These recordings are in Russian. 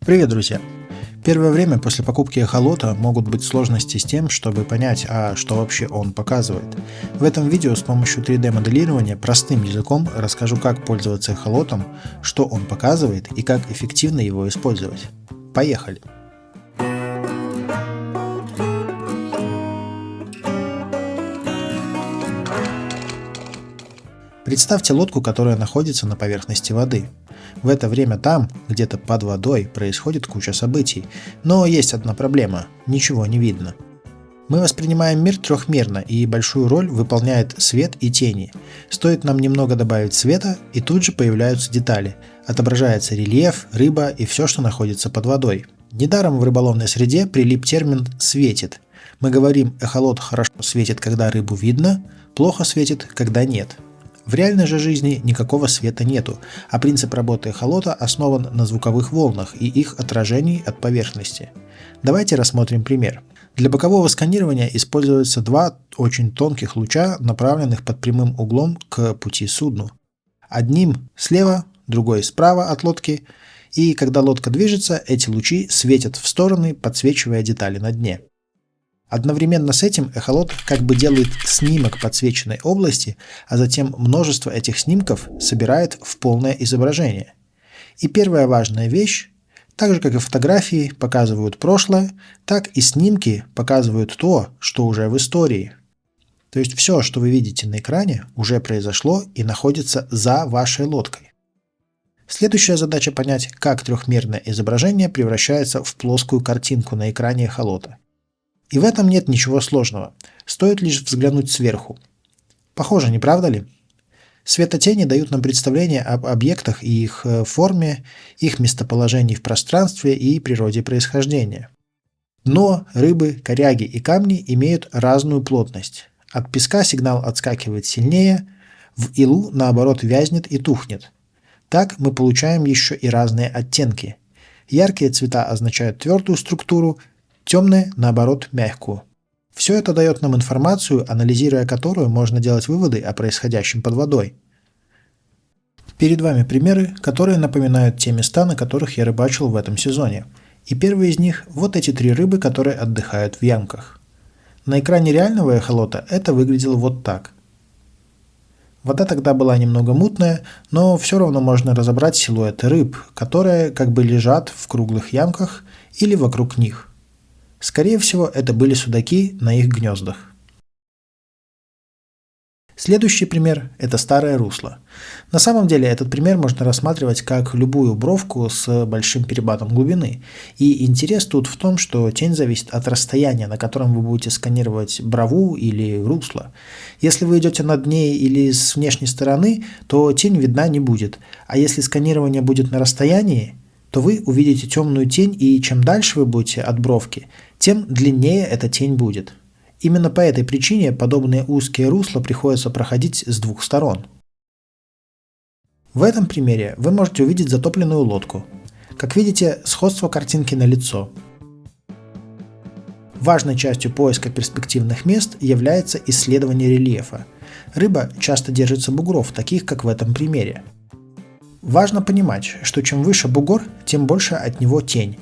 Привет, друзья! Первое время после покупки эхолота могут быть сложности с тем, чтобы понять, что вообще он показывает. В этом видео с помощью 3D моделирования простым языком расскажу, как пользоваться эхолотом, что он показывает и как эффективно его использовать. Поехали! Представьте лодку, которая находится на поверхности воды. В это время там, где-то под водой, происходит куча событий, но есть одна проблема – ничего не видно. Мы воспринимаем мир трехмерно, и большую роль выполняет свет и тени. Стоит нам немного добавить света, и тут же появляются детали. Отображается рельеф, рыба и все, что находится под водой. Недаром в рыболовной среде прилип термин «светит». Мы говорим, эхолот хорошо светит, когда рыбу видно, плохо светит, когда нет. В реальной же жизни никакого света нету, а принцип работы эхолота основан на звуковых волнах и их отражении от поверхности. Давайте рассмотрим пример. Для бокового сканирования используются два очень тонких луча, направленных под прямым углом к пути судну. Одним слева, другой справа от лодки, и когда лодка движется, эти лучи светят в стороны, подсвечивая детали на дне. Одновременно с этим эхолот как бы делает снимок подсвеченной области, а затем множество этих снимков собирает в полное изображение. И первая важная вещь, так же как и фотографии показывают прошлое, так и снимки показывают то, что уже в истории. То есть все, что вы видите на экране, уже произошло и находится за вашей лодкой. Следующая задача понять, как трехмерное изображение превращается в плоскую картинку на экране эхолота. И в этом нет ничего сложного, стоит лишь взглянуть сверху. Похоже, не правда ли? Светотени дают нам представление об объектах и их форме, их местоположении в пространстве и природе происхождения. Но рыбы, коряги и камни имеют разную плотность. От песка сигнал отскакивает сильнее, в илу наоборот вязнет и тухнет. Так мы получаем еще и разные оттенки. Яркие цвета означают твердую структуру, темные, наоборот, мягкую. Все это дает нам информацию, анализируя которую можно делать выводы о происходящем под водой. Перед вами примеры, которые напоминают те места, на которых я рыбачил в этом сезоне. И первый из них – вот эти три рыбы, которые отдыхают в ямках. На экране реального эхолота это выглядело вот так. Вода тогда была немного мутная, но все равно можно разобрать силуэты рыб, которые как бы лежат в круглых ямках или вокруг них. Скорее всего, это были судаки на их гнездах. Следующий пример – это старое русло. На самом деле этот пример можно рассматривать как любую бровку с большим перепадом глубины. И интерес тут в том, что тень зависит от расстояния, на котором вы будете сканировать брову или русло. Если вы идете над ней или с внешней стороны, то тень видна не будет. А если сканирование будет на расстоянии, то вы увидите темную тень, и чем дальше вы будете от бровки, тем длиннее эта тень будет. Именно по этой причине подобные узкие русла приходится проходить с двух сторон. В этом примере вы можете увидеть затопленную лодку. Как видите, сходство картинки налицо. Важной частью поиска перспективных мест является исследование рельефа. Рыба часто держится бугров, таких как в этом примере. Важно понимать, что чем выше бугор, тем больше от него тень.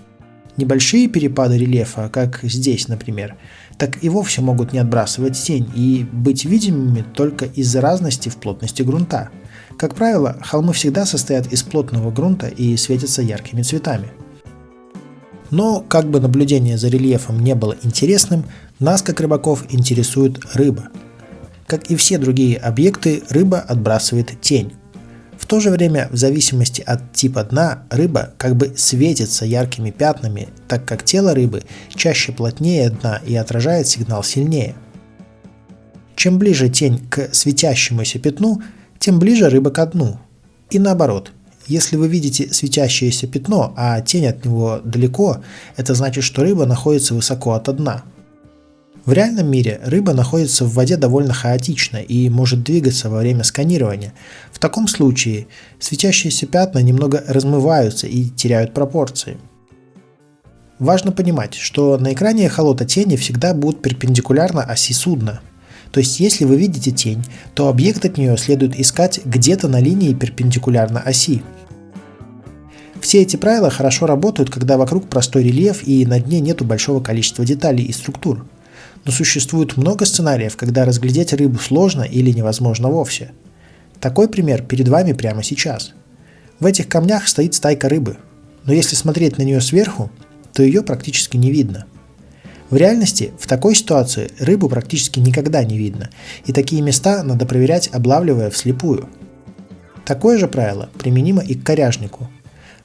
Небольшие перепады рельефа, как здесь, например, так и вовсе могут не отбрасывать тень и быть видимыми только из-за разности в плотности грунта. Как правило, холмы всегда состоят из плотного грунта и светятся яркими цветами. Но, как бы наблюдение за рельефом не было интересным, нас, как рыбаков, интересует рыба. Как и все другие объекты, рыба отбрасывает тень. В то же время, в зависимости от типа дна, рыба как бы светится яркими пятнами, так как тело рыбы чаще плотнее дна и отражает сигнал сильнее. Чем ближе тень к светящемуся пятну, тем ближе рыба ко дну. И наоборот, если вы видите светящееся пятно, а тень от него далеко, это значит, что рыба находится высоко от дна. В реальном мире рыба находится в воде довольно хаотично и может двигаться во время сканирования. В таком случае светящиеся пятна немного размываются и теряют пропорции. Важно понимать, что на экране эхолота тени всегда будут перпендикулярно оси судна. То есть, если вы видите тень, то объект от нее следует искать где-то на линии перпендикулярно оси. Все эти правила хорошо работают, когда вокруг простой рельеф и на дне нету большого количества деталей и структур. Но существует много сценариев, когда разглядеть рыбу сложно или невозможно вовсе. Такой пример перед вами прямо сейчас. В этих камнях стоит стайка рыбы, но если смотреть на нее сверху, то ее практически не видно. В реальности в такой ситуации рыбу практически никогда не видно, и такие места надо проверять, облавливая вслепую. Такое же правило применимо и к коряжнику.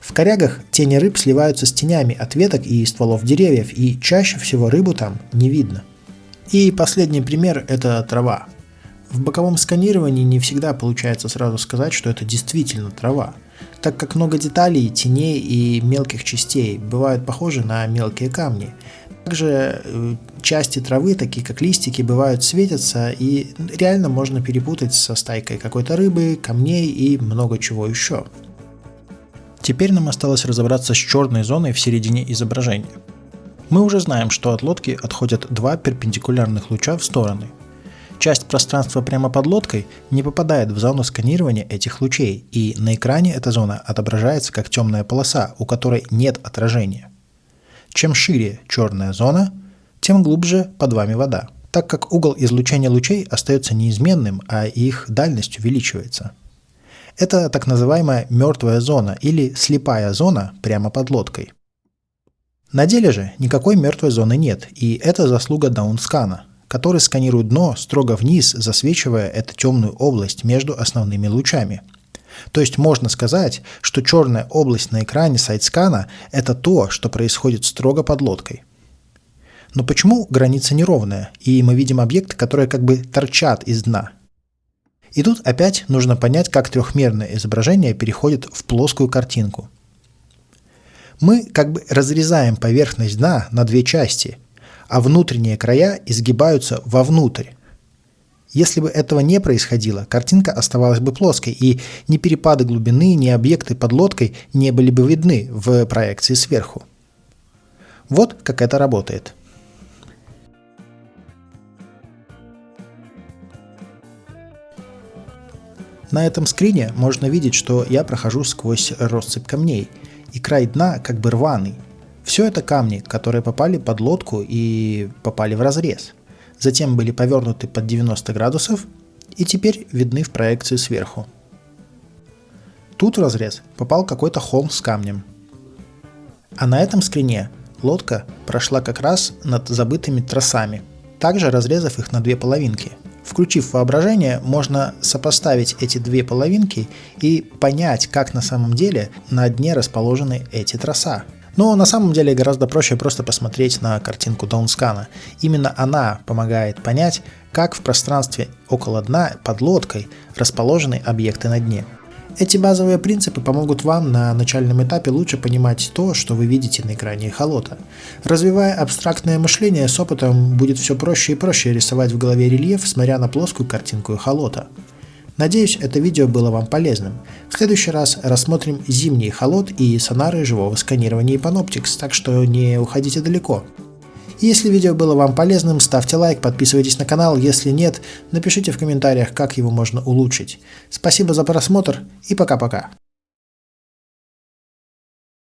В корягах тени рыб сливаются с тенями от веток и стволов деревьев, и чаще всего рыбу там не видно. И последний пример – это трава. В боковом сканировании не всегда получается сразу сказать, что это действительно трава, так как много деталей, теней и мелких частей бывают похожи на мелкие камни. Также части травы, такие как листики, бывают светятся, и реально можно перепутать со стайкой какой-то рыбы, камней и много чего еще. Теперь нам осталось разобраться с черной зоной в середине изображения. Мы уже знаем, что от лодки отходят два перпендикулярных луча в стороны. Часть пространства прямо под лодкой не попадает в зону сканирования этих лучей, и на экране эта зона отображается как темная полоса, у которой нет отражения. Чем шире черная зона, тем глубже под вами вода, так как угол излучения лучей остается неизменным, а их дальность увеличивается. Это так называемая мертвая зона или слепая зона прямо под лодкой. На деле же никакой мертвой зоны нет, и это заслуга даунскана, который сканирует дно строго вниз, засвечивая эту темную область между основными лучами. То есть можно сказать, что черная область на экране сайдскана – это то, что происходит строго под лодкой. Но почему граница неровная, и мы видим объекты, которые как бы торчат из дна? И тут опять нужно понять, как трехмерное изображение переходит в плоскую картинку. Мы как бы разрезаем поверхность дна на две части, а внутренние края изгибаются вовнутрь. Если бы этого не происходило, картинка оставалась бы плоской, и ни перепады глубины, ни объекты под лодкой не были бы видны в проекции сверху. Вот как это работает. На этом скрине можно видеть, что я прохожу сквозь россыпь камней, и край дна как бы рваный. Все это камни, которые попали под лодку и попали в разрез. Затем были повернуты под 90 градусов и теперь видны в проекции сверху. Тут в разрез попал какой-то холм с камнем. А на этом скрине лодка прошла как раз над забытыми тросами, также разрезав их на две половинки. Включив воображение, можно сопоставить эти две половинки и понять, как на самом деле на дне расположены эти троса. Но на самом деле гораздо проще просто посмотреть на картинку даунскана. Именно она помогает понять, как в пространстве около дна под лодкой расположены объекты на дне. Эти базовые принципы помогут вам на начальном этапе лучше понимать то, что вы видите на экране эхолота. Развивая абстрактное мышление, с опытом будет все проще и проще рисовать в голове рельеф, смотря на плоскую картинку эхолота. Надеюсь, это видео было вам полезным. В следующий раз рассмотрим зимний эхолот и сонары живого сканирования Panoptix, так что не уходите далеко. Если видео было вам полезным, ставьте лайк, подписывайтесь на канал, если нет, напишите в комментариях, как его можно улучшить. Спасибо за просмотр и пока-пока.